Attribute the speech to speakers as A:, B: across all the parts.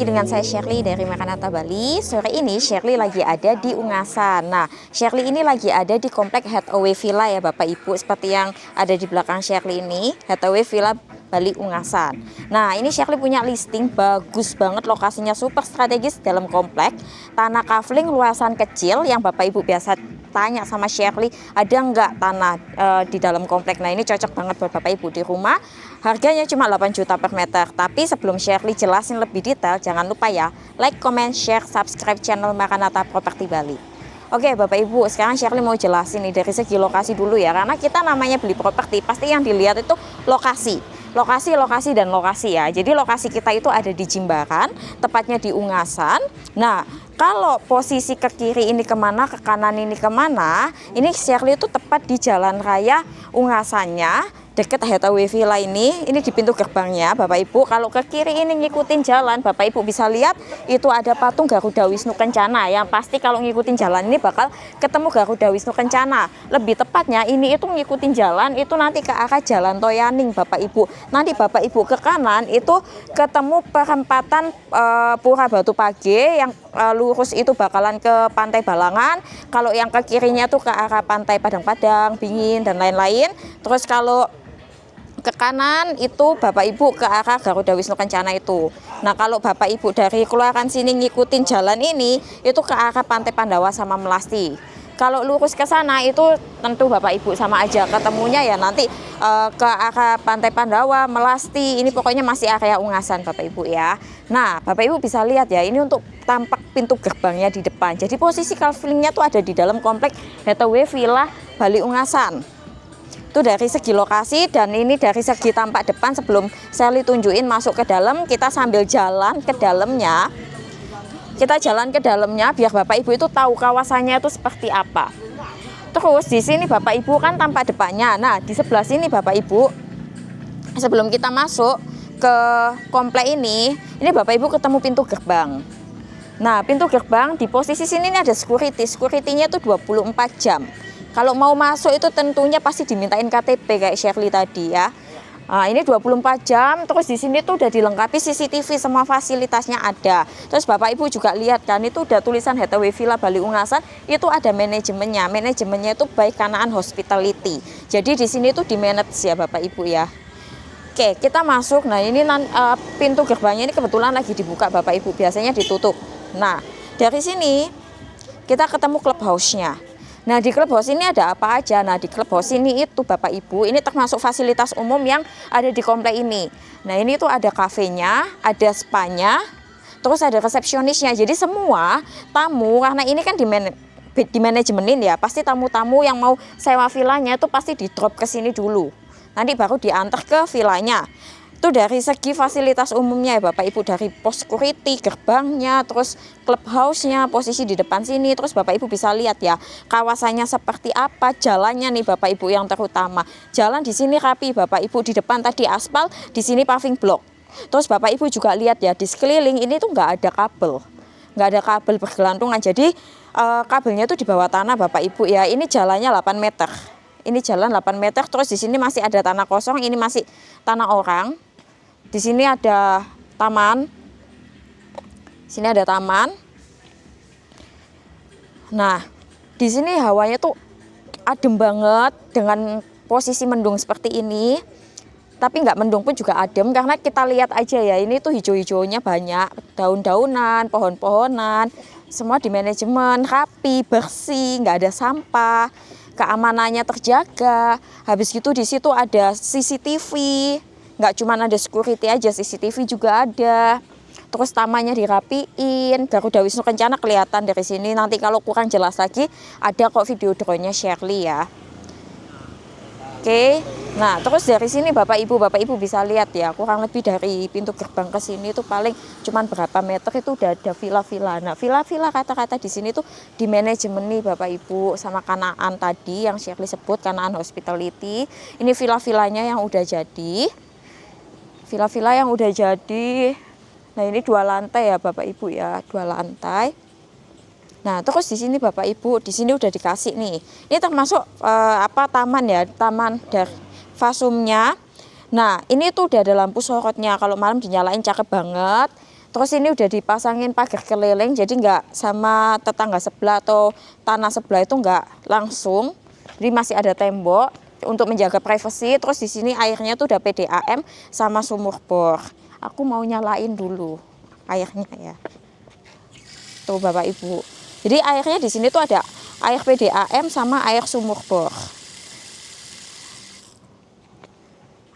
A: dengan saya Shirley dari Maranatha Bali. Sore ini Shirley lagi ada di Ungasan. Nah, Shirley ini lagi ada di komplek Hathaway Villa ya Bapak Ibu. Seperti yang ada di belakang Shirley ini, Hathaway Villa Bali Ungasan. Nah, ini Shirley punya listing bagus banget, lokasinya super strategis dalam komplek. Tanah kafling luasan kecil yang Bapak Ibu biasa tanya sama Shirley, ada nggak tanah di dalam komplek. Nah, ini cocok banget buat Bapak Ibu di rumah. Harganya cuma 8 juta per meter. Tapi sebelum Shirley jelasin lebih detail, jangan lupa ya like, comment, share, subscribe channel Maranatha Property Bali. Oke Bapak Ibu, sekarang Shirley mau jelasin nih dari segi lokasi dulu ya. Karena kita namanya beli properti, pasti yang dilihat itu lokasi. Lokasi dan lokasi ya. Jadi lokasi kita itu ada di Jimbaran, tepatnya di Ungasan. Nah, kalau posisi ke kiri ini kemana, ke kanan ini kemana, ini Shirley itu tepat di jalan raya Ungasannya, deket Hathaway Villa ini di pintu gerbangnya Bapak Ibu. Kalau ke kiri ini ngikutin jalan, Bapak Ibu bisa lihat itu ada patung Garuda Wisnu Kencana. Yang pasti kalau ngikutin jalan ini bakal ketemu Garuda Wisnu Kencana. Lebih tepatnya ini itu ngikutin jalan itu nanti ke arah Jalan Toyaning Bapak Ibu. Nanti Bapak Ibu ke kanan itu ketemu perempatan Pura Batu Page, yang lurus itu bakalan ke Pantai Balangan. Kalau yang ke kirinya tuh ke arah Pantai Padang-Padang, Bingin dan lain-lain. Terus kalau ke kanan itu Bapak Ibu ke arah Garuda Wisnu Kencana itu. Nah, kalau Bapak Ibu dari keluaran sini ngikutin jalan ini itu ke arah Pantai Pandawa sama Melasti. Kalau lurus ke sana itu tentu Bapak Ibu sama aja ketemunya ya nanti ke arah Pantai Pandawa, Melasti. Ini pokoknya masih area Ungasan Bapak Ibu ya. Nah, Bapak Ibu bisa lihat ya, ini untuk tampak pintu gerbangnya di depan. Jadi posisi kaflingnya tuh ada di dalam komplek Hathaway Villa Bali Ungasan. Itu dari segi lokasi, dan ini dari segi tampak depan. Sebelum saya tunjukin masuk ke dalam, kita sambil jalan ke dalamnya. Kita jalan ke dalamnya biar Bapak Ibu itu tahu kawasannya itu seperti apa. Terus di sini Bapak Ibu kan tampak depannya. Nah, di sebelah sini Bapak Ibu, sebelum kita masuk ke komplek ini Bapak Ibu ketemu pintu gerbang. Nah, pintu gerbang di posisi sini ada security. Security-nya itu 24 jam. Kalau mau masuk itu tentunya pasti dimintain KTP kayak Shirley tadi ya. Nah, ini 24 jam. Terus di sini tuh udah dilengkapi CCTV, semua fasilitasnya ada. Terus Bapak Ibu juga lihat kan, itu udah tulisan Hathaway Villa Bali Ungasan, itu ada manajemennya. Manajemennya itu baik Kanaan Hospitality. Jadi di sini tuh di manage ya Bapak Ibu ya. Oke, kita masuk. Nah, ini pintu gerbangnya ini kebetulan lagi dibuka Bapak Ibu, biasanya ditutup. Nah, dari sini kita ketemu clubhouse-nya. Nah, di clubhouse ini ada apa aja? Nah, di clubhouse ini itu Bapak Ibu, ini termasuk fasilitas umum yang ada di komplek ini. Nah, ini tuh ada kafenya, ada spanya, terus ada resepsionisnya. Jadi semua tamu, karena ini kan di manajemenin ya, pasti tamu-tamu yang mau sewa villanya itu pasti di drop ke sini dulu. Nanti baru diantar ke villanya. Itu dari segi fasilitas umumnya ya Bapak Ibu, dari pos security, gerbangnya, terus clubhouse-nya, posisi di depan sini. Terus Bapak Ibu bisa lihat ya kawasannya seperti apa, jalannya nih Bapak Ibu yang terutama. Jalan di sini rapi Bapak Ibu, di depan tadi aspal, di sini paving block. Terus Bapak Ibu juga lihat ya di sekeliling ini tuh nggak ada kabel. Nggak ada kabel bergelantungan. Jadi kabelnya tuh di bawah tanah Bapak Ibu ya. Ini jalannya 8 meter. Ini jalan 8 meter, terus di sini masih ada tanah kosong, ini masih tanah orang. Di sini ada taman. Sini ada taman. Nah, di sini hawanya tuh adem banget dengan posisi mendung seperti ini. Tapi nggak mendung pun juga adem, karena kita lihat aja ya, ini tuh hijau-hijaunya banyak, daun-daunan, pohon-pohonan, semua di manajemen, rapi, bersih, nggak ada sampah, keamanannya terjaga. Habis gitu di situ ada CCTV. Nggak cuma ada security aja, CCTV juga ada. Terus tamannya dirapiin, Garuda Wisnu Kencana kelihatan dari sini. Nanti kalau kurang jelas lagi ada kok video drone-nya Shirley ya. Oke. Nah, terus dari sini Bapak Ibu bisa lihat ya, kurang lebih dari pintu gerbang ke sini tuh paling cuman berapa meter itu udah ada villa-villa. Nah, villa-villa kata-kata di sini tuh di manajemen nih Bapak Ibu sama Kanaan tadi yang Shirley sebut, Kanaan Hospitality. Ini villa-villanya yang udah jadi. Villa-villa yang udah jadi. Nah, ini 2 lantai ya Bapak Ibu ya, 2 lantai. Nah, terus di sini Bapak Ibu, di sini udah dikasih nih. Ini termasuk taman ya, taman dari fasumnya. Nah, ini tuh udah ada lampu sorotnya. Kalau malam dinyalain cakep banget. Terus ini udah dipasangin pagar keliling, jadi nggak sama tetangga sebelah atau tanah sebelah itu nggak langsung. Jadi masih ada tembok untuk menjaga privasi. Terus di sini airnya tuh udah PDAM sama sumur bor. Aku mau nyalain dulu airnya ya. Tuh Bapak Ibu. Jadi airnya di sini tuh ada air PDAM sama air sumur bor.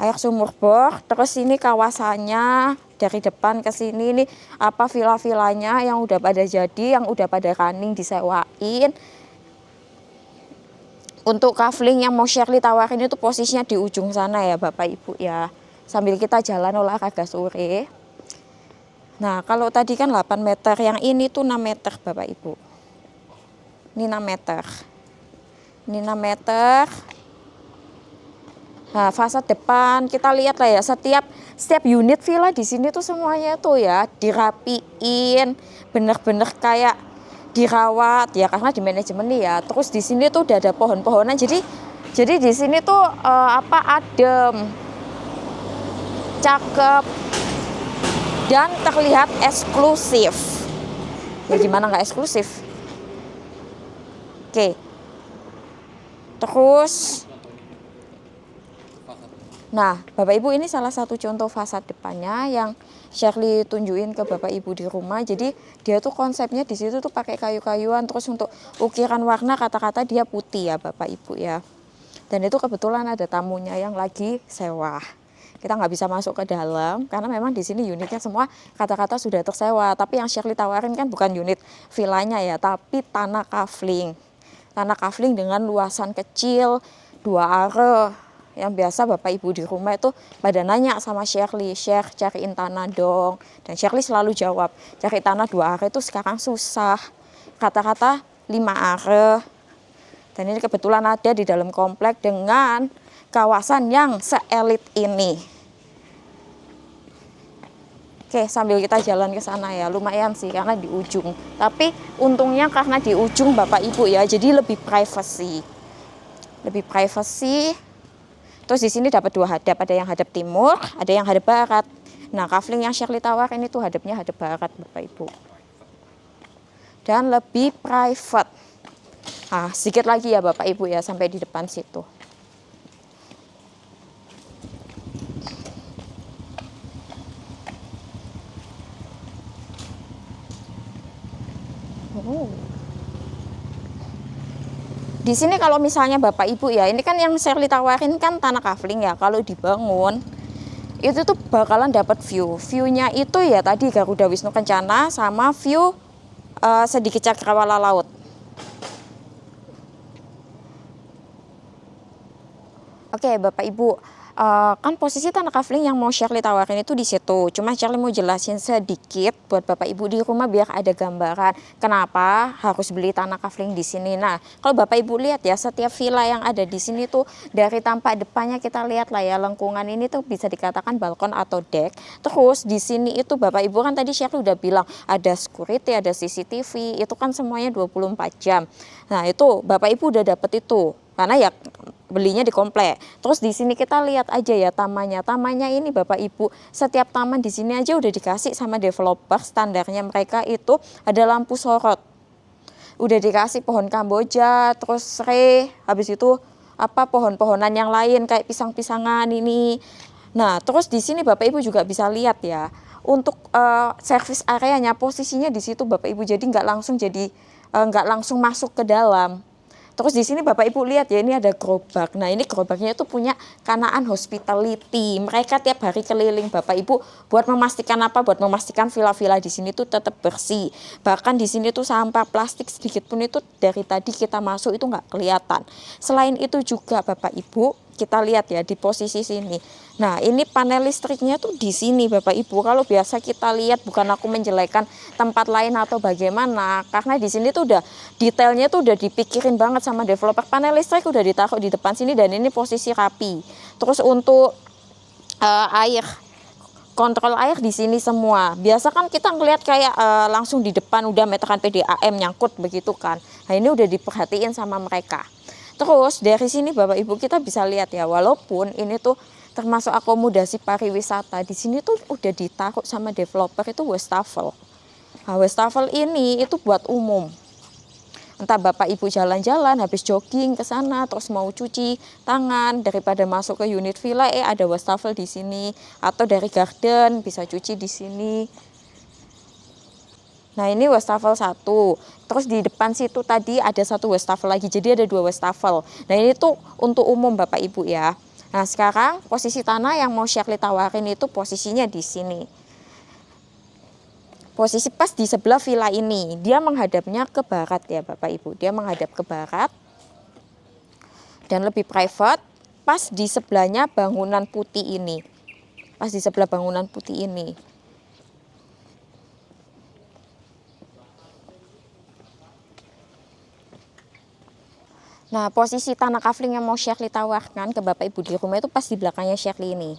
A: Air sumur bor, terus ini kawasannya dari depan ke sini ini apa villa-villanya yang udah pada jadi, yang udah pada running disewain. Untuk kafling yang mau Shirley tawarin itu posisinya di ujung sana ya Bapak Ibu ya. Sambil kita jalan olahraga sore. Nah, kalau tadi kan 8 meter, yang ini tuh 6 meter Bapak Ibu. Ini 6 meter. Ini 6 meter. Nah, fasad depan kita lihat lah ya, setiap unit villa di sini tuh semuanya tuh ya dirapiin, bener-bener kayak dirawat ya karena di manajemen nih ya. Terus di sini tuh udah ada pohon-pohonan, jadi di sini tuh adem, cakep, dan terlihat eksklusif. Ya gimana nggak eksklusif? Oke. Terus nah, Bapak Ibu ini salah satu contoh fasad depannya yang Shirley tunjukin ke Bapak Ibu di rumah. Jadi dia tuh konsepnya di situ tuh pakai kayu-kayuan, terus untuk ukiran warna kata-kata dia putih ya Bapak Ibu ya. Dan itu kebetulan ada tamunya yang lagi sewa. Kita nggak bisa masuk ke dalam karena memang di sini unitnya semua kata-kata sudah tersewa. Tapi yang Shirley tawarin kan bukan unit villanya ya, tapi tanah kafling. Tanah kafling dengan luasan kecil, 2 are. Yang biasa Bapak Ibu di rumah itu pada nanya sama Shirley, Share cariin tanah dong. Dan Shirley selalu jawab, cari tanah 2 are itu sekarang susah. Kata-kata 5 are. Dan ini kebetulan ada di dalam komplek dengan kawasan yang seelit ini. Oke, sambil kita jalan ke sana ya, lumayan sih karena di ujung. Tapi untungnya karena di ujung Bapak Ibu ya, jadi lebih privacy. Lebih privacy. Terus di sini dapat 2 hadap, ada yang hadap timur, ada yang hadap barat. Nah, kafling yang Shirley tawarin itu hadapnya hadap barat Bapak Ibu. Dan lebih private. Nah, sedikit lagi ya Bapak Ibu ya sampai di depan situ. Di sini kalau misalnya Bapak Ibu ya, ini kan yang Shirley tawarin kan tanah kafling ya. Kalau dibangun itu tuh bakalan dapat view. View-nya itu ya tadi Garuda Wisnu Kencana sama view sedikit cakrawala laut. Oke, Bapak Ibu. Kan posisi tanah kafling yang mau Shirley tawarin itu di situ. Cuma Shirley mau jelasin sedikit buat Bapak Ibu di rumah biar ada gambaran kenapa harus beli tanah kafling di sini. Nah, kalau Bapak Ibu lihat ya, setiap villa yang ada di sini tuh dari tampak depannya kita lihat lah ya, lengkungan ini tuh bisa dikatakan balkon atau deck. Terus di sini itu Bapak Ibu kan tadi Shirley udah bilang ada security, ada CCTV, itu kan semuanya 24 jam. Nah, itu Bapak Ibu udah dapet itu. Karena ya belinya di komplek. Terus di sini kita lihat aja ya tamannya. Tamannya ini Bapak Ibu, setiap taman di sini aja udah dikasih sama developer, standarnya mereka itu ada lampu sorot. Udah dikasih pohon kamboja, terus serai, habis itu apa pohon-pohonan yang lain kayak pisang-pisangan ini. Nah, terus di sini Bapak Ibu juga bisa lihat ya. Untuk service areanya posisinya di situ Bapak Ibu, jadi nggak langsung masuk ke dalam. Terus di sini Bapak Ibu lihat ya, ini ada gerobak. Nah, ini gerobaknya itu punya Kanaan Hospitality. Mereka tiap hari keliling Bapak Ibu buat memastikan apa? Buat memastikan villa-villa di sini tuh tetap bersih. Bahkan di sini tuh sampah plastik sedikit pun itu dari tadi kita masuk itu nggak kelihatan. Selain itu juga Bapak Ibu, kita lihat ya di posisi sini. Nah, ini panel listriknya tuh di sini Bapak Ibu. Kalau biasa kita lihat, bukan aku menjelekan tempat lain atau bagaimana, karena di sini tuh udah detailnya tuh udah dipikirin banget sama developer. Panel listrik udah ditaruh di depan sini dan ini posisi rapi. Terus untuk air, kontrol air di sini semua. Biasa kan kita ngelihat kayak langsung di depan udah meteran PDAM nyangkut begitu kan. Nah, ini udah diperhatiin sama mereka. Terus dari sini Bapak Ibu kita bisa lihat ya, walaupun ini tuh termasuk akomodasi pariwisata. Di sini tuh udah ditaruh sama developer itu wastafel. Nah, wastafel ini itu buat umum. Entah Bapak Ibu jalan-jalan habis jogging ke sana terus mau cuci tangan, daripada masuk ke unit villa ada wastafel di sini, atau dari garden bisa cuci di sini. Nah, ini wastafel 1. Terus di depan situ tadi ada 1 wastafel lagi. Jadi ada 2 wastafel. Nah, ini tuh untuk umum Bapak Ibu ya. Nah, sekarang posisi tanah yang mau Shirley tawarin itu posisinya di sini. Posisi pas di sebelah villa ini. Dia menghadapnya ke barat ya Bapak Ibu. Dia menghadap ke barat. Dan lebih private. Pas di sebelahnya bangunan putih ini. Pas di sebelah bangunan putih ini. Nah, posisi tanah kafling yang mau Shirley tawarkan ke Bapak Ibu di rumah itu pas di belakangnya Shirley ini.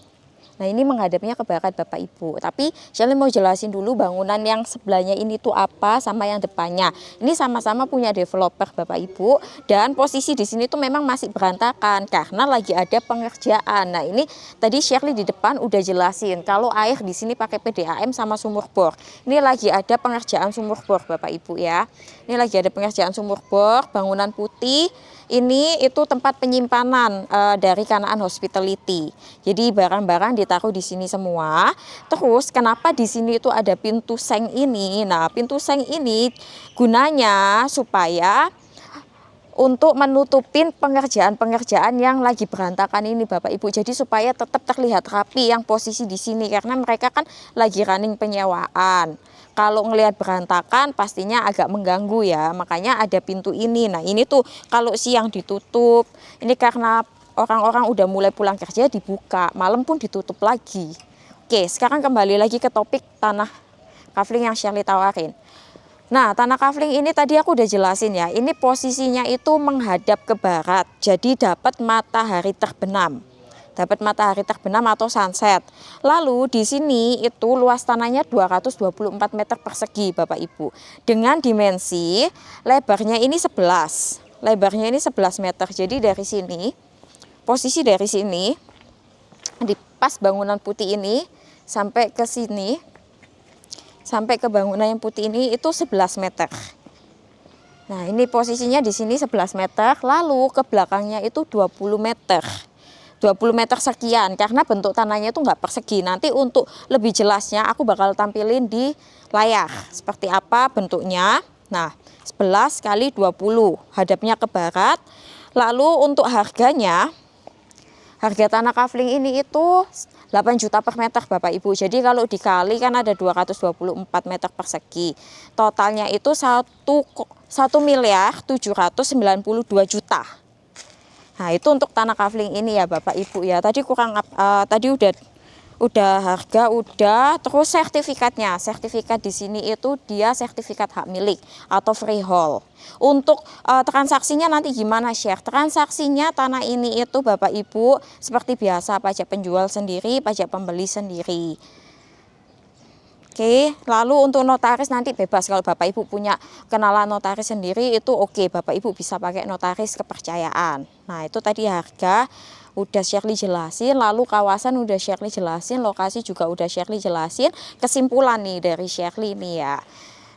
A: Nah, ini menghadapnya ke barat Bapak Ibu. Tapi Shirley mau jelasin dulu bangunan yang sebelahnya ini tuh apa sama yang depannya. Ini sama-sama punya developer Bapak Ibu. Dan posisi di sini tuh memang masih berantakan karena lagi ada pengerjaan. Nah, ini tadi Shirley di depan udah jelasin kalau air di sini pakai PDAM sama sumur bor. Ini lagi ada pengerjaan sumur bor Bapak Ibu ya. Ini lagi ada pengerjaan sumur bor, bangunan putih. Ini itu tempat penyimpanan dari Kanaan Hospitality. Jadi barang-barang ditaruh di sini semua. Terus kenapa di sini itu ada pintu seng ini? Nah, pintu seng ini gunanya supaya untuk menutupin pengerjaan-pengerjaan yang lagi berantakan ini Bapak Ibu. Jadi supaya tetap terlihat rapi yang posisi di sini karena mereka kan lagi running penyewaan. Kalau ngelihat berantakan pastinya agak mengganggu ya, makanya ada pintu ini. Nah, ini tuh kalau siang ditutup, ini karena orang-orang udah mulai pulang kerja dibuka, malam pun ditutup lagi. Oke, sekarang kembali lagi ke topik tanah kafling yang Shirley tawarin. Nah, tanah kafling ini tadi aku udah jelasin ya, ini posisinya itu menghadap ke barat, jadi dapat matahari terbenam. Dapat matahari terbenam atau sunset. Lalu di sini itu luas tanahnya 224 meter persegi Bapak Ibu. Dengan dimensi lebarnya ini 11. Lebarnya ini 11 meter. Jadi dari sini, posisi dari sini di pas bangunan putih ini sampai ke sini, sampai ke bangunan yang putih ini itu 11 meter. Nah, ini posisinya di sini 11 meter, lalu ke belakangnya itu 20 meter. 20 meter sekian karena bentuk tanahnya itu nggak persegi. Nanti untuk lebih jelasnya aku bakal tampilin di layar seperti apa bentuknya. Nah, 11 kali 20 hadapnya ke barat. Lalu untuk harganya, harga tanah kafling ini itu 8 juta per meter Bapak Ibu. Jadi kalau dikali kan ada 224 meter persegi. Totalnya itu 1.792 juta. Nah, itu untuk tanah kafling ini ya Bapak Ibu ya. Tadi tadi udah harga udah, terus sertifikatnya. Sertifikat di sini itu dia sertifikat hak milik atau freehold. Untuk transaksinya nanti gimana share? Transaksinya tanah ini itu Bapak Ibu seperti biasa, pajak penjual sendiri, pajak pembeli sendiri. Oke, lalu untuk notaris nanti bebas, kalau Bapak Ibu punya kenalan notaris sendiri itu oke, Bapak Ibu bisa pakai notaris kepercayaan. Nah, itu tadi harga udah Shirley jelasin, lalu kawasan udah Shirley jelasin, lokasi juga udah Shirley jelasin. Kesimpulan nih dari Shirley nih ya.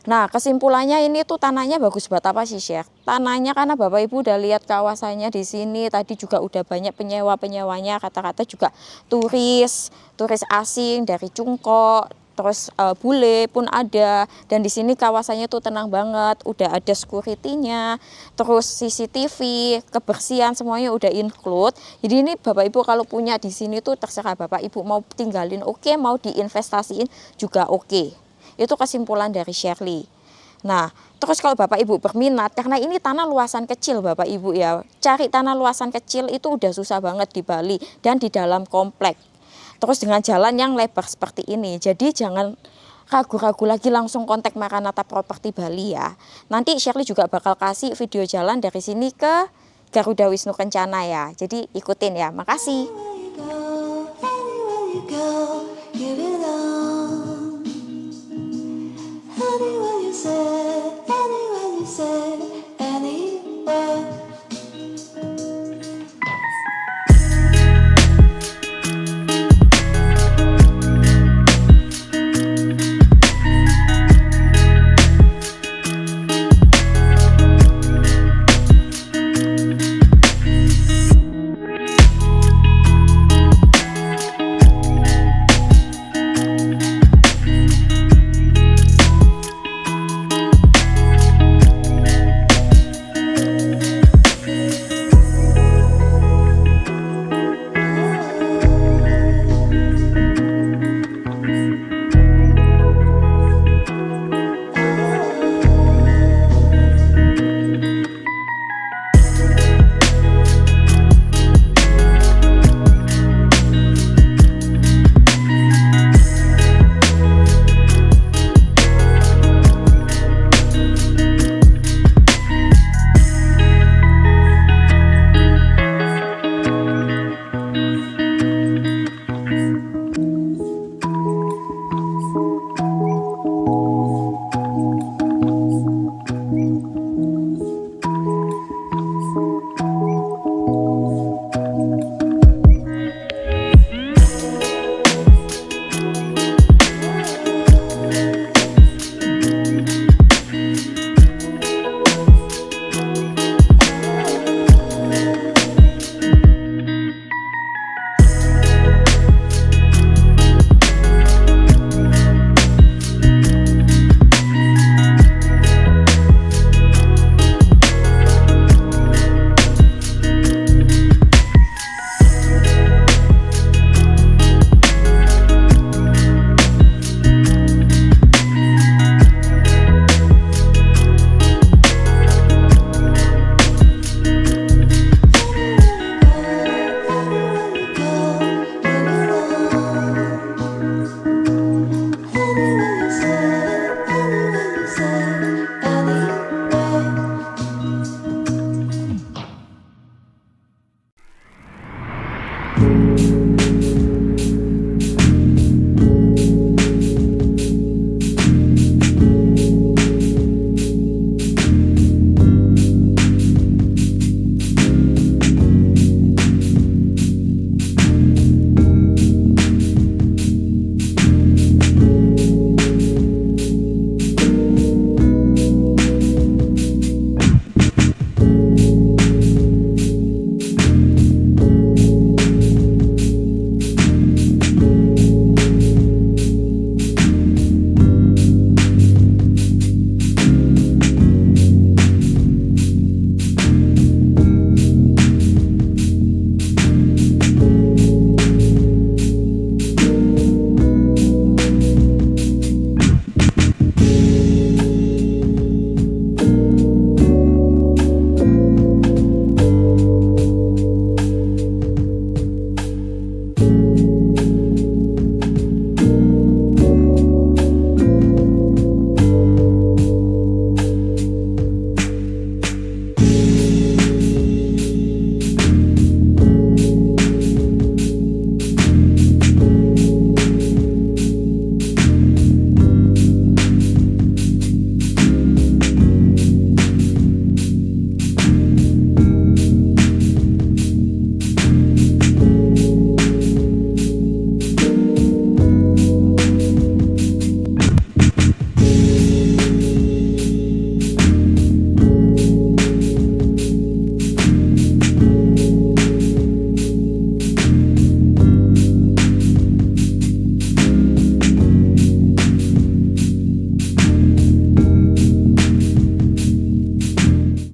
A: Nah, kesimpulannya ini tuh tanahnya bagus buat apa sih, Share? Tanahnya karena Bapak Ibu udah lihat kawasannya di sini, tadi juga udah banyak penyewa-penyewanya, kata-kata juga turis asing dari Cungkok. Terus bule pun ada, dan di sini kawasannya tuh tenang banget, udah ada security-nya, terus CCTV, kebersihan semuanya udah include. Jadi ini Bapak Ibu kalau punya di sini tuh terserah Bapak Ibu mau tinggalin oke, mau diinvestasiin juga oke. Itu kesimpulan dari Shirley. Nah, terus kalau Bapak Ibu berminat, karena ini tanah luasan kecil Bapak Ibu ya, cari tanah luasan kecil itu udah susah banget di Bali dan di dalam komplek. Terus dengan jalan yang lebar seperti ini. Jadi jangan ragu-ragu lagi, langsung kontak Maranatha Property Bali ya. Nanti Shirley juga bakal kasih video jalan dari sini ke Garuda Wisnu Kencana ya. Jadi ikutin ya. Makasih.